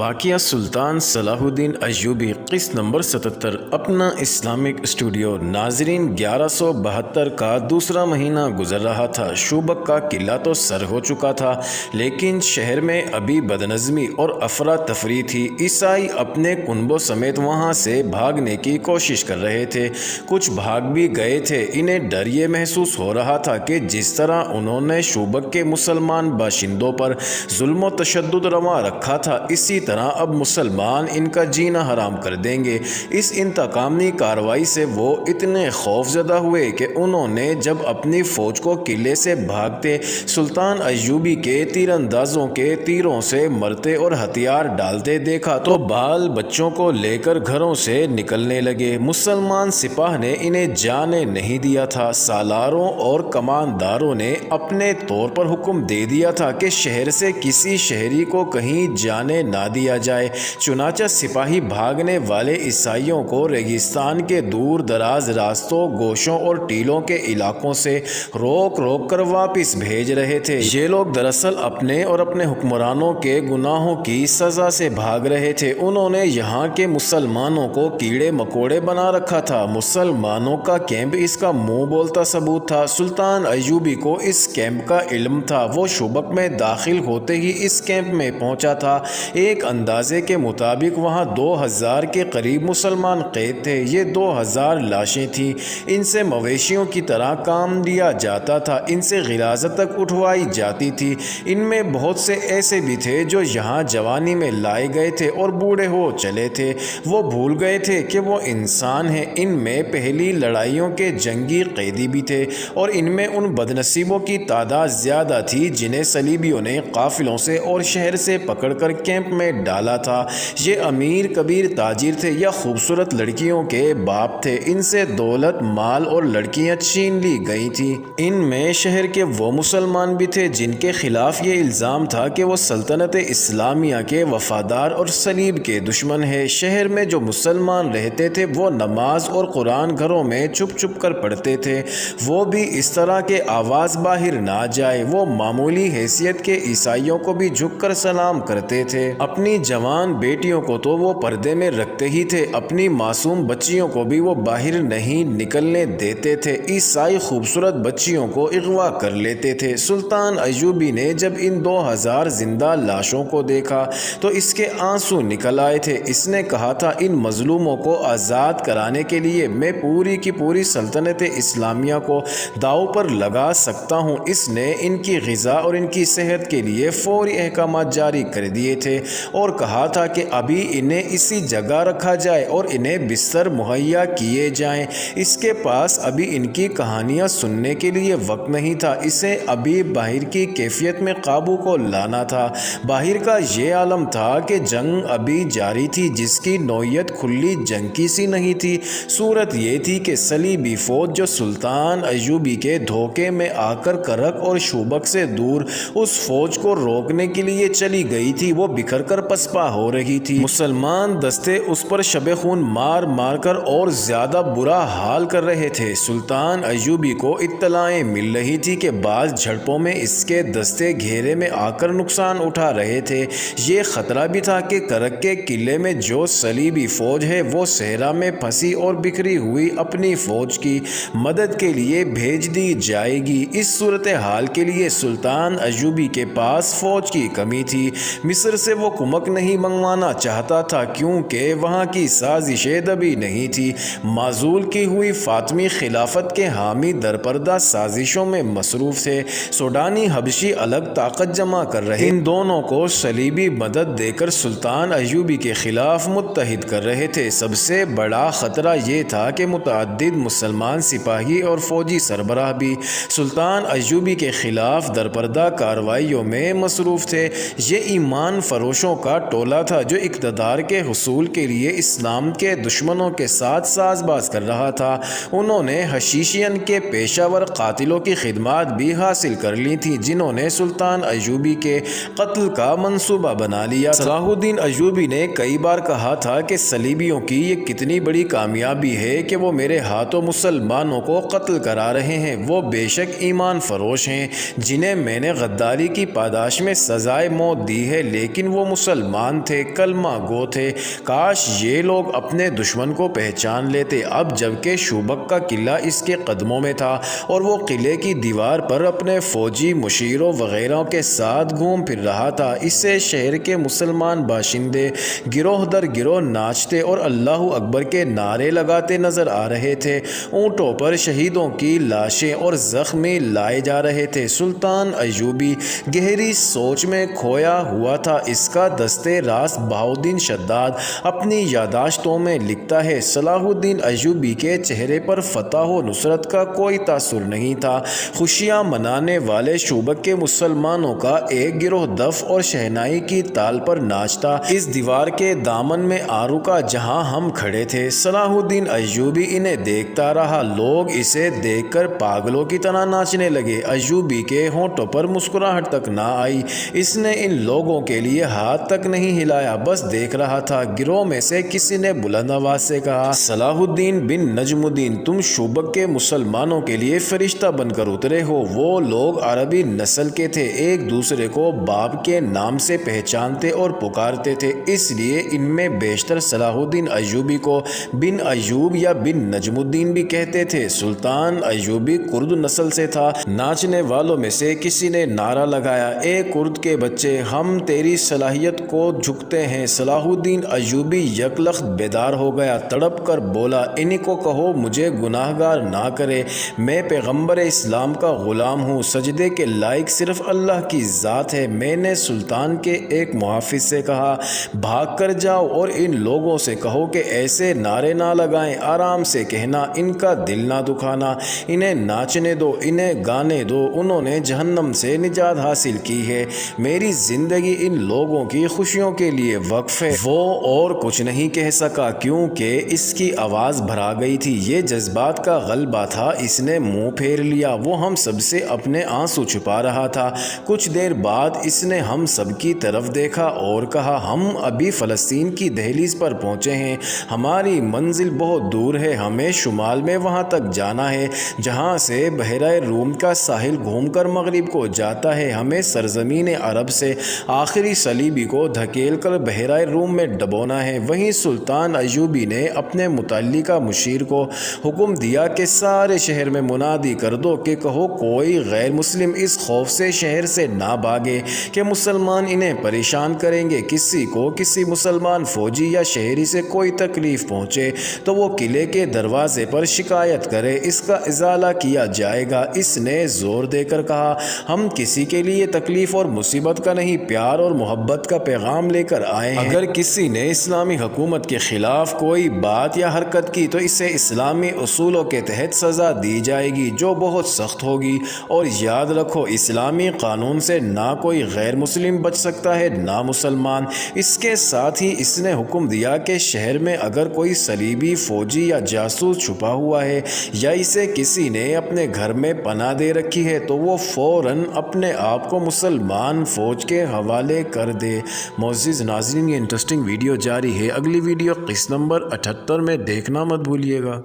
واقعہ سلطان صلاح الدین ایوبی قسط نمبر 77 اپنا اسلامک اسٹوڈیو۔ ناظرین، 1172 کا دوسرا مہینہ گزر رہا تھا۔ شوبک کا قلعہ تو سر ہو چکا تھا، لیکن شہر میں ابھی بدنظمی اور افراتفری تھی۔ عیسائی اپنے کنبوں سمیت وہاں سے بھاگنے کی کوشش کر رہے تھے، کچھ بھاگ بھی گئے تھے۔ انہیں ڈر یہ محسوس ہو رہا تھا کہ جس طرح انہوں نے شوبک کے مسلمان باشندوں پر ظلم و تشدد روا رکھا تھا، اسی طرح اب مسلمان ان کا جینا حرام کر دیں گے۔ اس انتقامی کارروائی سے وہ اتنے خوف زدہ ہوئے کہ انہوں نے جب اپنی فوج کو قلعے سے بھاگتے سلطان ایوبی کے تیر اندازوں کے تیروں سے مرتے اور ہتھیار ڈالتے دیکھا تو بال بچوں کو لے کر گھروں سے نکلنے لگے۔ مسلمان سپاہ نے انہیں جانے نہیں دیا تھا۔ سالاروں اور کمانداروں نے اپنے طور پر حکم دے دیا تھا کہ شہر سے کسی شہری کو کہیں جانے نہ دیا جائے۔ چنانچہ سپاہی بھاگنے والے عیسائیوں کو ریگستان کے دور دراز راستوں، گوشوں اور ٹیلوں کے علاقوں سے روک روک کر واپس بھیج رہے تھے۔ یہ لوگ دراصل اپنے اور اپنے حکمرانوں کے گناہوں کی سزا سے بھاگ رہے تھے۔ انہوں نے یہاں کے مسلمانوں کو کیڑے مکوڑے بنا رکھا تھا۔ مسلمانوں کا کیمپ اس کا منہ بولتا ثبوت تھا۔ سلطان ایوبی کو اس کیمپ کا علم تھا۔ وہ شوبک میں داخل ہوتے ہی اس کیمپ میں پہنچا تھا۔ ایک اندازے کے مطابق وہاں 2000 کے قریب مسلمان قید تھے۔ یہ 2000 لاشیں تھیں۔ ان سے مویشیوں کی طرح کام لیا جاتا تھا، ان سے غلاظت تک اٹھوائی جاتی تھی۔ ان میں بہت سے ایسے بھی تھے جو یہاں جوانی میں لائے گئے تھے اور بوڑھے ہو چلے تھے۔ وہ بھول گئے تھے کہ وہ انسان ہیں۔ ان میں پہلی لڑائیوں کے جنگی قیدی بھی تھے، اور ان میں ان بدنصیبوں کی تعداد زیادہ تھی جنہیں صلیبیوں نے قافلوں سے اور شہر سے پکڑ کر کیمپ میں ڈالا تھا۔ یہ امیر کبیر تاجر تھے یا خوبصورت لڑکیوں کے باپ تھے۔ ان سے دولت، مال اور لڑکیاں چھین لی گئی تھیں۔ ان میں شہر کے وہ مسلمان بھی تھے جن کے خلاف یہ الزام تھا کہ وہ سلطنت اسلامیہ کے وفادار اور صلیب کے دشمن ہیں۔ شہر میں جو مسلمان رہتے تھے وہ نماز اور قرآن گھروں میں چھپ چھپ کر پڑھتے تھے، وہ بھی اس طرح کہ آواز باہر نہ جائے۔ وہ معمولی حیثیت کے عیسائیوں کو بھی جھک کر سلام کرتے تھے۔ اپنی جوان بیٹیوں کو تو وہ پردے میں رکھتے ہی تھے، اپنی معصوم بچیوں کو بھی وہ باہر نہیں نکلنے دیتے تھے۔ عیسائی خوبصورت بچیوں کو اغوا کر لیتے تھے۔ سلطان ایوبی نے جب ان 2000 زندہ لاشوں کو دیکھا تو اس کے آنسو نکل آئے تھے۔ اس نے کہا تھا، ان مظلوموں کو آزاد کرانے کے لیے میں پوری کی پوری سلطنت اسلامیہ کو داؤ پر لگا سکتا ہوں۔ اس نے ان کی غذا اور ان کی صحت کے لیے فوری احکامات جاری کر دیے تھے اور کہا تھا کہ ابھی انہیں اسی جگہ رکھا جائے اور انہیں بستر مہیا کیے جائیں۔ اس کے پاس ابھی ان کی کہانیاں سننے کے لیے وقت نہیں تھا۔ اسے ابھی باہر کی کیفیت میں قابو کو لانا تھا۔ باہر کا یہ عالم تھا کہ جنگ ابھی جاری تھی، جس کی نوعیت کھلی جنگ کی سی نہیں تھی۔ صورت یہ تھی کہ صلیبی فوج جو سلطان ایوبی کے دھوکے میں آ کر کرک اور شوبک سے دور اس فوج کو روکنے کے لیے چلی گئی تھی، وہ بکھر کر پسپا ہو رہی تھی۔ مسلمان دستے اس پر شب خون مار مار کر اور زیادہ برا حال کر رہے تھے۔ سلطان ایوبی کو اطلاعیں مل رہی تھی کہ بعض جھڑپوں میں اس کے دستے گھیرے میں آ کر نقصان اٹھا رہے تھے۔ یہ خطرہ بھی تھا کہ کرک کے قلعے میں جو صلیبی فوج ہے وہ صحرا میں پھنسی اور بکھری ہوئی اپنی فوج کی مدد کے لیے بھیج دی جائے گی۔ اس صورتحال کے لیے سلطان ایوبی کے پاس فوج کی کمی تھی۔ مصر سے وہ کمک نہیں منگوانا چاہتا تھا کیونکہ وہاں کی سازشیں دبی نہیں تھی۔ معزول کی ہوئی فاطمی خلافت کے حامی درپردہ سازشوں میں مصروف تھے۔ سوڈانی حبشی الگ طاقت جمع کر رہے، ان دونوں کو صلیبی مدد دے کر سلطان ایوبی کے خلاف متحد کر رہے تھے۔ سب سے بڑا خطرہ یہ تھا کہ متعدد مسلمان سپاہی اور فوجی سربراہ بھی سلطان ایوبی کے خلاف درپردہ کارروائیوں میں مصروف تھے۔ یہ ایمان فروشوں کا ٹولہ تھا جو اقتدار کے حصول کے لیے اسلام کے دشمنوں کے ساتھ ساز باز کر رہا تھا۔ انہوں نے حشیشین کے پیشہ ور قاتلوں کی خدمات بھی حاصل کر لی تھیں جنہوں نے سلطان ایوبی کے قتل کا منصوبہ بنا لیا تھا۔ صلاح الدین ایوبی نے کئی بار کہا تھا کہ صلیبیوں کی یہ کتنی بڑی کامیابی ہے کہ وہ میرے ہاتھوں مسلمانوں کو قتل کرا رہے ہیں۔ وہ بے شک ایمان فروش ہیں جنہیں میں نے غداری کی پاداش میں سزائے موت دی ہے، لیکن وہ مسلمان مسلمان تھے، کلمہ گو تھے۔ کاش یہ لوگ اپنے دشمن کو پہچان لیتے۔ اب جبکہ شوبک کا قلعہ اس کے قدموں میں تھا اور وہ قلعے کی دیوار پر اپنے فوجی مشیروں وغیرہ کے ساتھ گھوم پھر رہا تھا، اس سے شہر کے مسلمان باشندے گروہ در گروہ ناچتے اور اللہ اکبر کے نعرے لگاتے نظر آ رہے تھے۔ اونٹوں پر شہیدوں کی لاشیں اور زخمی لائے جا رہے تھے۔ سلطان ایوبی گہری سوچ میں کھویا ہوا تھا۔ اس کا دستے راست بہاؤالدین شداد اپنی یادداشتوں میں لکھتا ہے، صلاح الدین ایوبی کے چہرے پر فتح و نصرت کا کوئی تاثر نہیں تھا۔ خوشیاں منانے والے شوبک کے مسلمانوں کا ایک گروہ دف اور شہنائی کی تال پر ناچتا اس دیوار کے دامن میں آ رکا جہاں ہم کھڑے تھے۔ صلاح الدین ایوبی انہیں دیکھتا رہا۔ لوگ اسے دیکھ کر پاگلوں کی طرح ناچنے لگے۔ ایوبی کے ہونٹوں پر مسکراہٹ تک نہ آئی۔ اس نے ان لوگوں کے لیے ہاتھ تک نہیں ہلایا، بس دیکھ رہا تھا۔ گروہ میں سے کسی نے بلند آواز سے کہا، صلاح الدین بن نجم الدین، تم شوبک کے مسلمانوں کے لیے فرشتہ بن کر اترے ہو۔ وہ لوگ عربی نسل کے تھے، ایک دوسرے کو باپ کے نام سے پہچانتے اور پکارتے تھے، اس لیے ان میں بیشتر صلاح الدین ایوبی کو بن ایوب یا بن نجم الدین بھی کہتے تھے۔ سلطان ایوبی کرد نسل سے تھا۔ ناچنے والوں میں سے کسی نے نعرہ لگایا، اے کرد کے بچے، ہم تیری صلاحیت کو جھکتے ہیں۔ صلاح الدین ایوبی یک لخت بیدار ہو گیا، تڑپ کر بولا، انہی کو کہو مجھے گناہ گار نہ کرے، میں پیغمبر اسلام کا غلام ہوں، سجدے کے لائق صرف اللہ کی ذات ہے۔ میں نے سلطان کے ایک محافظ سے کہا، بھاگ کر جاؤ اور ان لوگوں سے کہو کہ ایسے نعرے نہ لگائیں، آرام سے کہنا، ان کا دل نہ دکھانا، انہیں ناچنے دو، انہیں گانے دو، انہوں نے جہنم سے نجات حاصل کی ہے، میری زندگی ان لوگوں کی خوشیوں کے لیے وقف ہے۔ وہ اور کچھ نہیں کہہ سکا کیونکہ اس کی آواز بھرا گئی تھی۔ یہ جذبات کا غلبہ تھا، اس نے منہ پھیر لیا، وہ ہم سب سے اپنے آنسو چھپا رہا تھا۔ کچھ دیر بعد اس نے ہم سب کی طرف دیکھا اور کہا، ہم ابھی فلسطین کی دہلیز پر پہنچے ہیں، ہماری منزل بہت دور ہے، ہمیں شمال میں وہاں تک جانا ہے جہاں سے بحیرہ روم کا ساحل گھوم کر مغرب کو جاتا ہے، ہمیں سرزمین عرب سے آخری صلیبی کو دھکیل کر بحیرہ روم میں ڈبونا ہے۔ وہیں سلطان ایوبی نے اپنے متعلقہ مشیر کو حکم دیا کہ سارے شہر میں منادی کر دو کہ کہو کوئی غیر مسلم اس خوف سے شہر سے نہ بھاگے کہ مسلمان انہیں پریشان کریں گے۔ کسی کو کسی مسلمان فوجی یا شہری سے کوئی تکلیف پہنچے تو وہ قلعے کے دروازے پر شکایت کرے، اس کا ازالہ کیا جائے گا۔ اس نے زور دے کر کہا، ہم کسی کے لیے تکلیف اور مصیبت کا نہیں، پیار اور محبت کا پیغام لے کر آئے ہیں۔ اگر کسی نے اسلامی حکومت کے خلاف کوئی بات یا حرکت کی تو اسے اسلامی اصولوں کے تحت سزا دی جائے گی جو بہت سخت ہوگی، اور یاد رکھو اسلامی قانون سے نہ کوئی غیر مسلم بچ سکتا ہے نہ مسلمان۔ اس کے ساتھ ہی اس نے حکم دیا کہ شہر میں اگر کوئی صلیبی فوجی یا جاسوس چھپا ہوا ہے یا اسے کسی نے اپنے گھر میں پناہ دے رکھی ہے تو وہ فوراً اپنے آپ کو مسلمان فوج کے حوالے کر دے۔ معزز ناظرین، یہ انٹرسٹنگ ویڈیو جاری ہے، اگلی ویڈیو قسط نمبر 78 میں دیکھنا مت بھولیے گا۔